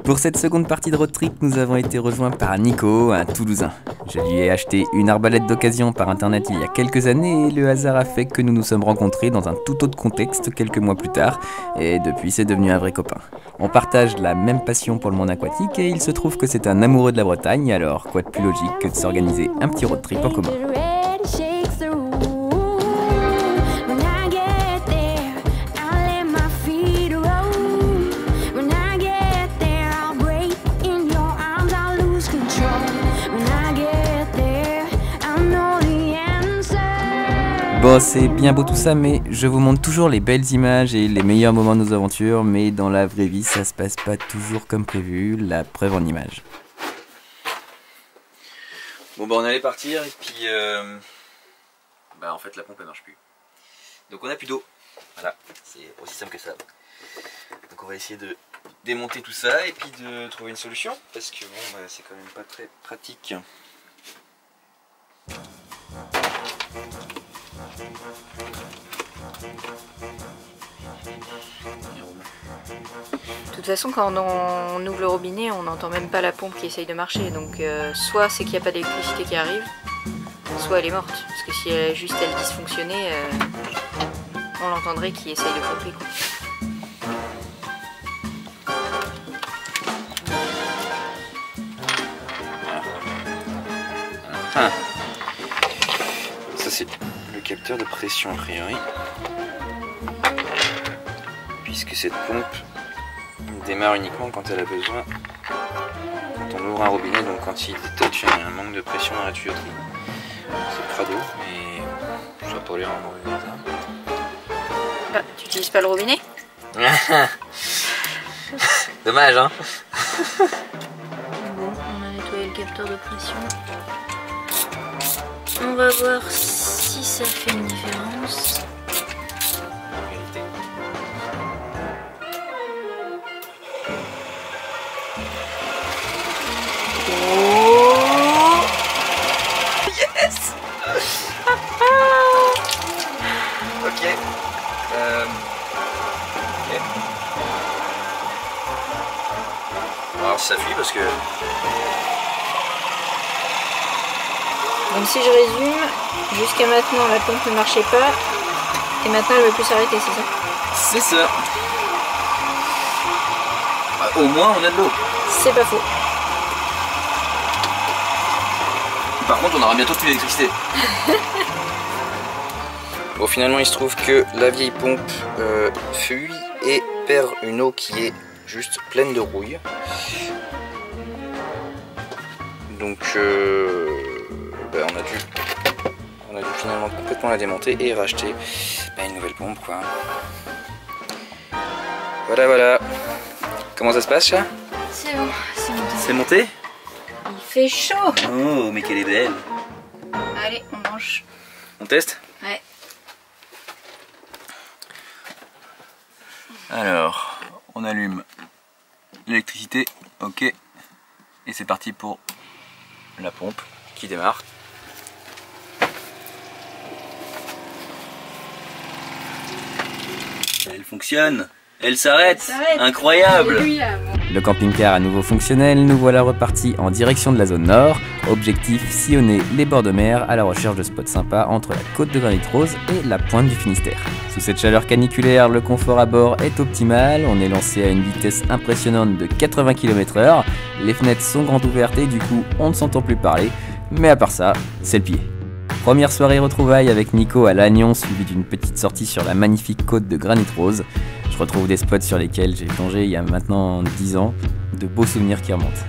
Pour cette seconde partie de road trip, nous avons été rejoints par Nico, un Toulousain. Je lui ai acheté une arbalète d'occasion par internet il y a quelques années et le hasard a fait que nous nous sommes rencontrés dans un tout autre contexte quelques mois plus tard et depuis c'est devenu un vrai copain. On partage la même passion pour le monde aquatique et il se trouve que c'est un amoureux de la Bretagne, alors quoi de plus logique que de s'organiser un petit road trip en commun. Bon, c'est bien beau tout ça, mais je vous montre toujours les belles images et les meilleurs moments de nos aventures, mais dans la vraie vie, ça se passe pas toujours comme prévu, la preuve en images. Bon bah on allait partir et puis en fait la pompe elle marche plus. Donc on a plus d'eau. Voilà, c'est aussi simple que ça. Donc on va essayer de démonter tout ça et puis de trouver une solution parce que bon bah, c'est quand même pas très pratique. De toute façon, quand on ouvre le robinet, on n'entend même pas la pompe qui essaye de marcher. Donc soit c'est qu'il n'y a pas d'électricité qui arrive, soit elle est morte. Parce que si elle, juste elle dysfonctionnait, on l'entendrait qui essaye de pomper, quoi. Ah. Ça c'est le capteur de pression a priori. Puisque cette pompe démarre uniquement quand elle a besoin, quand on ouvre un robinet, donc quand il détecte un manque de pression dans la tuyauterie. C'est crado, mais ça va pas l'air en mauvais état. Bah, tu utilises pas le robinet? Dommage, hein. Bon, on a nettoyé le capteur de pression. On va voir si ça fait une différence. Ok. On va voir si ça fuit parce que... Donc si je résume, jusqu'à maintenant la pompe ne marchait pas et maintenant elle ne veut plus s'arrêter, c'est ça? C'est ça. Au moins on a de l'eau. C'est pas faux. Par contre on aura bientôt plus d'électricité. Bon finalement il se trouve que la vieille pompe fuit et perd une eau qui est juste pleine de rouille. Donc on a dû finalement complètement la démonter et racheter une nouvelle pompe quoi. Voilà. Comment ça se passe là? C'est bon, c'est monté. C'est monté? Il fait chaud. Oh mais qu'elle est belle. Allez, on mange. On teste? Ouais. Alors, on allume l'électricité, ok, et c'est parti pour la pompe qui démarre. Elle fonctionne, elle s'arrête, incroyable! Le camping-car à nouveau fonctionnel, nous voilà repartis en direction de la zone nord. Objectif, sillonner les bords de mer à la recherche de spots sympas entre la côte de Granit Rose et la pointe du Finistère. Sous cette chaleur caniculaire, le confort à bord est optimal. On est lancé à une vitesse impressionnante de 80 km/h. Les fenêtres sont grandes ouvertes et du coup, on ne s'entend plus parler. Mais à part ça, c'est le pied. Première soirée retrouvailles avec Nico à Lannion, suivie d'une petite sortie sur la magnifique côte de Granit Rose. Je retrouve des spots sur lesquels j'ai plongé il y a maintenant 10 ans, de beaux souvenirs qui remontent.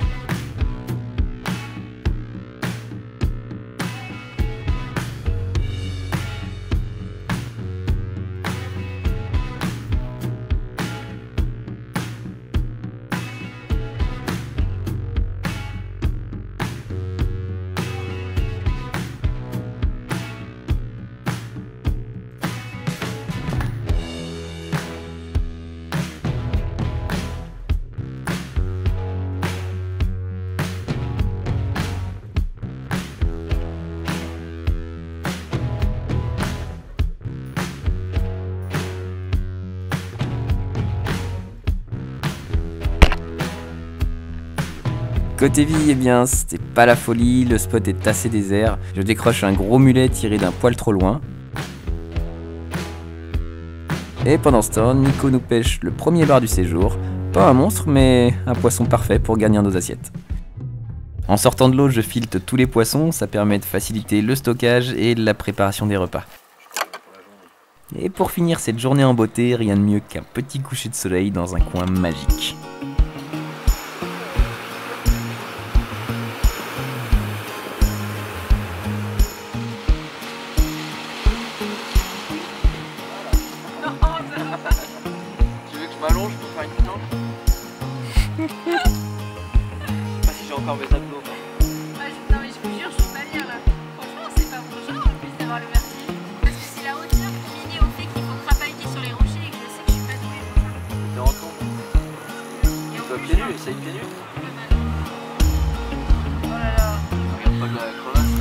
Côté vie, eh bien, c'était pas la folie, le spot est assez désert. Je décroche un gros mulet tiré d'un poil trop loin. Et pendant ce temps, Nico nous pêche le premier bar du séjour. Pas un monstre, mais un poisson parfait pour garnir nos assiettes. En sortant de l'eau, je filte tous les poissons, ça permet de faciliter le stockage et la préparation des repas. Et pour finir cette journée en beauté, rien de mieux qu'un petit coucher de soleil dans un coin magique. Tu veux que je m'allonge pour faire une planche? Je sais pas si j'ai encore mes abdos. Non mais je vous jure, je suis pas bien là. Franchement, c'est pas mon genre en plus d'avoir le vertige. Parce que c'est la hauteur combinée au fait qu'il faut crapahuter sur les rochers et que je sais que je suis pas douée pour ça. T'es en tombe. Toi pieds nus, essaye pieds nus. Oh là là. Regarde pas de la crevasse.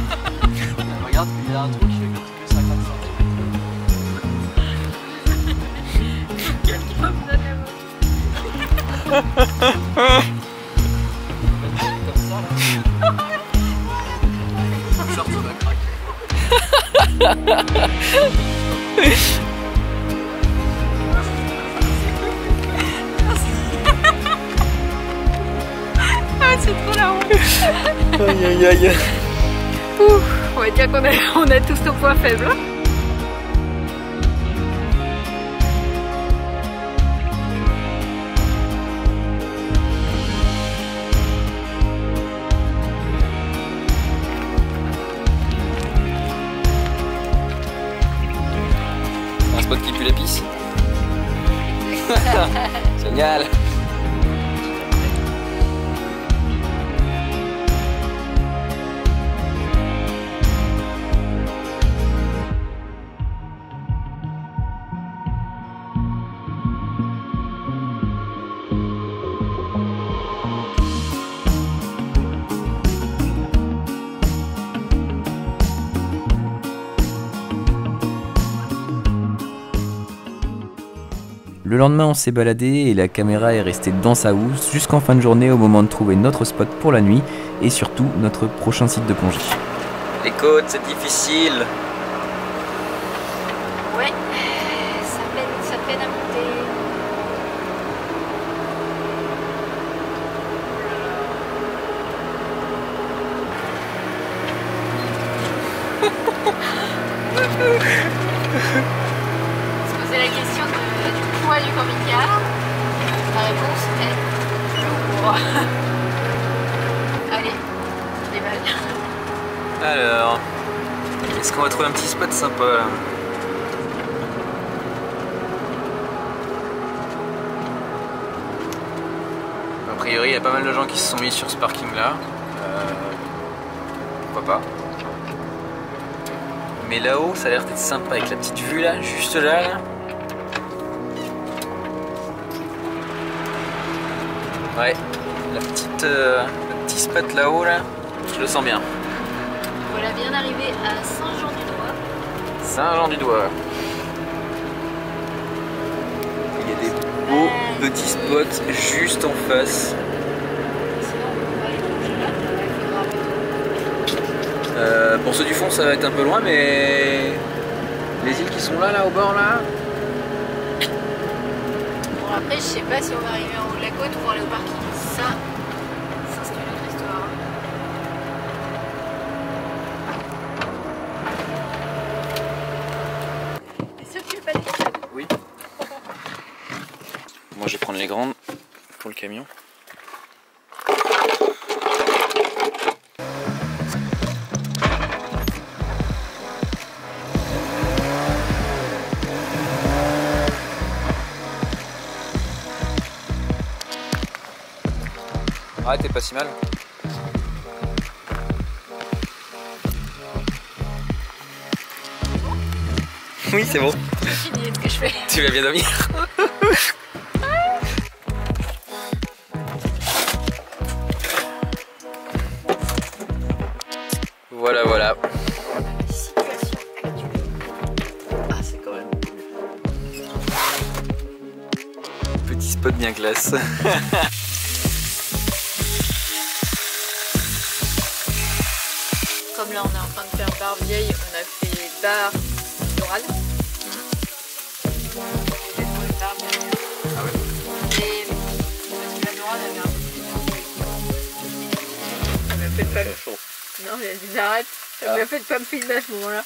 Regarde, il y a un trou qui fait que 50 cm. Comme ça là. Short, ça va craquer. Ah, c'est trop la honte. Aïe aïe aïe. Ouf, on va dire qu'on a tous nos points faibles. Un spot qui pue l'épice. Génial. Le lendemain, on s'est baladé et la caméra est restée dans sa housse jusqu'en fin de journée au moment de trouver notre spot pour la nuit et surtout notre prochain site de plongée. Les côtes, c'est difficile. Ouais, ça peine à monter. Se poser la question du poids du camping-car. La réponse est lourd. Allez, je déballe. Alors, est-ce qu'on va trouver un petit spot sympa là? A priori, il y a pas mal de gens qui se sont mis sur ce parking là. Pourquoi pas? Mais là-haut, ça a l'air d'être sympa avec la petite vue là, juste là. Ouais, le petit spot là-haut là, je le sens bien. Voilà, bien arrivé à Saint-Jean-du-Doigt. Saint-Jean-du-Doigt. Il y a des beaux petits spots juste en face. Pour ceux du fond, ça va être un peu loin, mais les îles qui sont là au bord là. Bon, après, je sais pas si on va arriver en haut de la côte pour aller au parking. Ça c'est une autre histoire. Est-ce que tu veux pas des... Oui. Moi, je vais prendre les grandes pour le camion. Ah, t'es pas si mal. Oui, c'est bon. J'ai fini ce que je fais. Tu vas bien dormir. Voilà, voilà. Ah, c'est quand même... Petit spot bien classe. là on est en train de faire barre vieille, on a fait barre florale. Ah ouais. Et parce que la dorade avait un peu plus. Ça m'a fait pas. Non, il a dit j'arrête. Ça m'a fait pas me filmer à ce moment-là.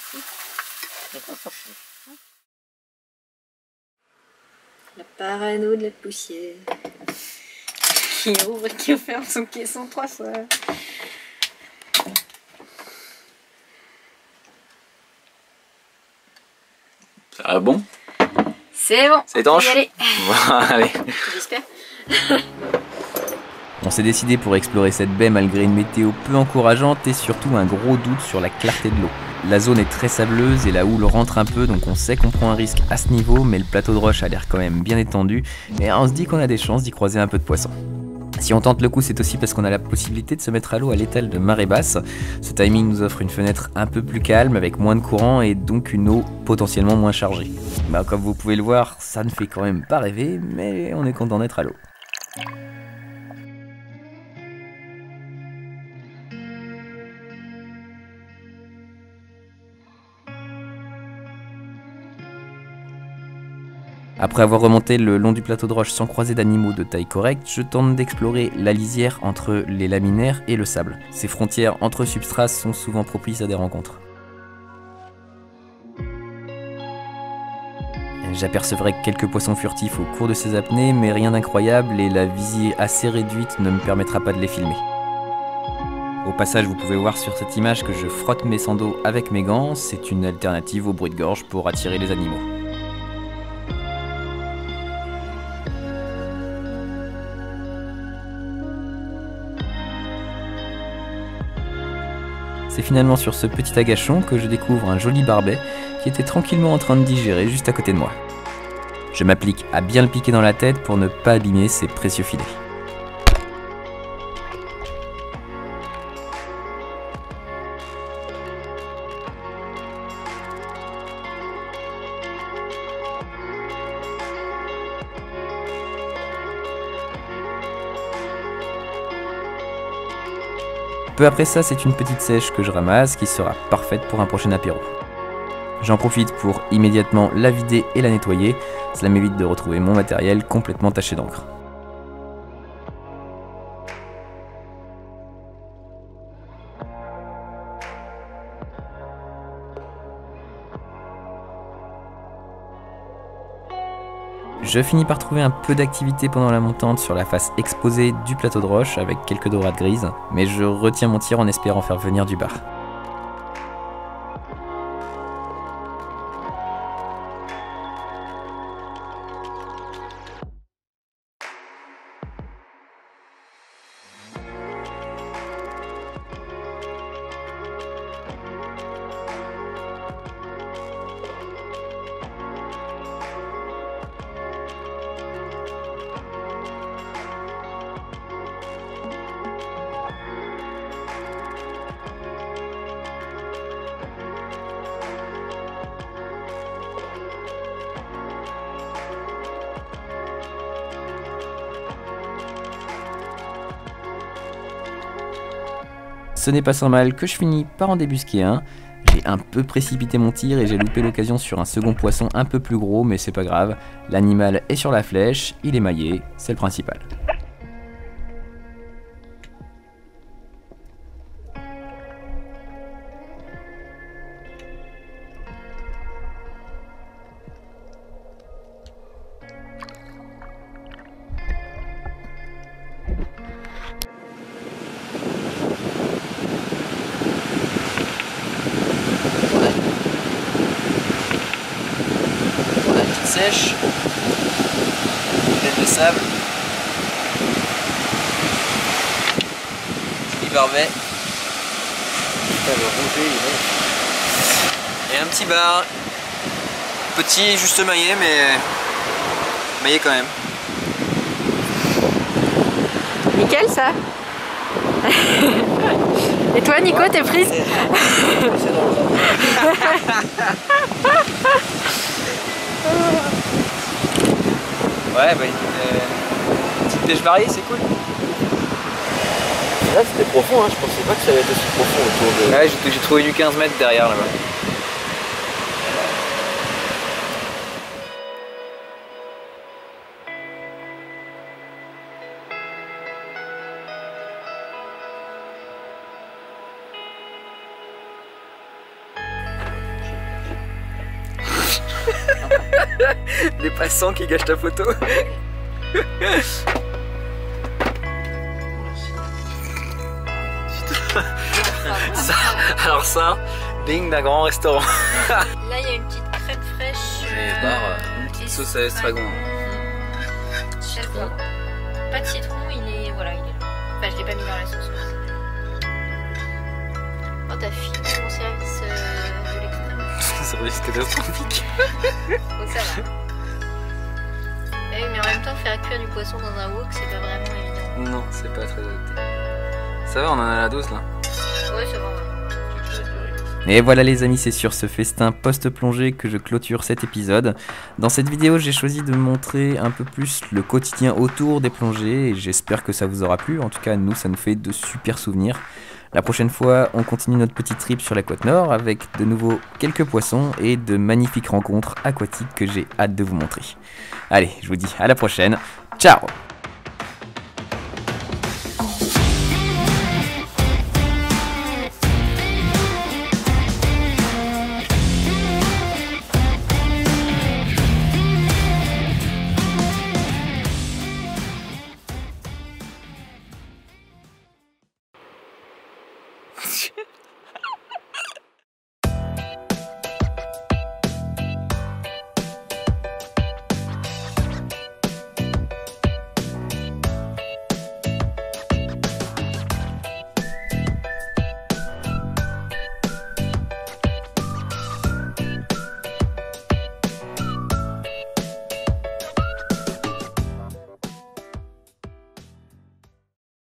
La parano de la poussière. Qui ouvre et qui ferme son caisson 3 fois. Ça va bon? C'est bon. C'est étanche? Allez. Allez. J'espère. On s'est décidé pour explorer cette baie malgré une météo peu encourageante et surtout un gros doute sur la clarté de l'eau. La zone est très sableuse et la houle rentre un peu, donc on sait qu'on prend un risque à ce niveau, mais le plateau de roche a l'air quand même bien étendu et on se dit qu'on a des chances d'y croiser un peu de poissons. Si on tente le coup, c'est aussi parce qu'on a la possibilité de se mettre à l'eau à l'étal de marée basse. Ce timing nous offre une fenêtre un peu plus calme avec moins de courant et donc une eau potentiellement moins chargée. Comme vous pouvez le voir, ça ne fait quand même pas rêver, mais on est content d'être à l'eau. Après avoir remonté le long du plateau de roche sans croiser d'animaux de taille correcte, je tente d'explorer la lisière entre les laminaires et le sable. Ces frontières entre substrats sont souvent propices à des rencontres. J'apercevrai quelques poissons furtifs au cours de ces apnées, mais rien d'incroyable et la visée assez réduite ne me permettra pas de les filmer. Au passage, vous pouvez voir sur cette image que je frotte mes sandaux avec mes gants, c'est une alternative au bruit de gorge pour attirer les animaux. C'est finalement sur ce petit agachon que je découvre un joli barbet qui était tranquillement en train de digérer juste à côté de moi. Je m'applique à bien le piquer dans la tête pour ne pas abîmer ses précieux filets. Peu après ça, c'est une petite sèche que je ramasse qui sera parfaite pour un prochain apéro. J'en profite pour immédiatement la vider et la nettoyer, cela m'évite de retrouver mon matériel complètement taché d'encre. Je finis par trouver un peu d'activité pendant la montante sur la face exposée du plateau de roche avec quelques dorades grises, mais je retiens mon tir en espérant faire venir du bar. Ce n'est pas sans mal que je finis par en débusquer un. J'ai un peu précipité mon tir et j'ai loupé l'occasion sur un second poisson un peu plus gros, mais c'est pas grave. L'animal est sur la flèche, il est maillé, c'est le principal. Sèche, pleine de sable, joli barbet, et un petit bar, petit juste maillé mais maillé quand même. Nickel ça. Et toi Nico, t'es prise? Ouais, une petite pêche variée, c'est cool. Là c'était profond, hein. Je pensais pas que ça allait être aussi profond autour de... Ouais, j'ai trouvé du 15 mètres derrière là-bas. Les passants qui gâchent ta photo. Alors ça, bing d'un grand restaurant. Là il y a une petite crème fraîche. Une petite sauce à estragon. Citron. Pas de citron, il est... Voilà, il est là. Enfin je l'ai pas mis dans la sauce. Oh t'as fini mon service de l'extrême. Service catastrophique. Oh ça va. Eh oui, mais en même temps faire cuire du poisson dans un wok c'est pas vraiment évident. Non, c'est pas très adapté. Ça va, on en a la dose là. Ouais, ça va. Et voilà les amis, c'est sur ce festin post-plongée que je clôture cet épisode. Dans cette vidéo, j'ai choisi de montrer un peu plus le quotidien autour des plongées et j'espère que ça vous aura plu. En tout cas, nous, ça nous fait de super souvenirs. La prochaine fois, on continue notre petit trip sur la côte nord avec de nouveau quelques poissons et de magnifiques rencontres aquatiques que j'ai hâte de vous montrer. Allez, je vous dis à la prochaine. Ciao!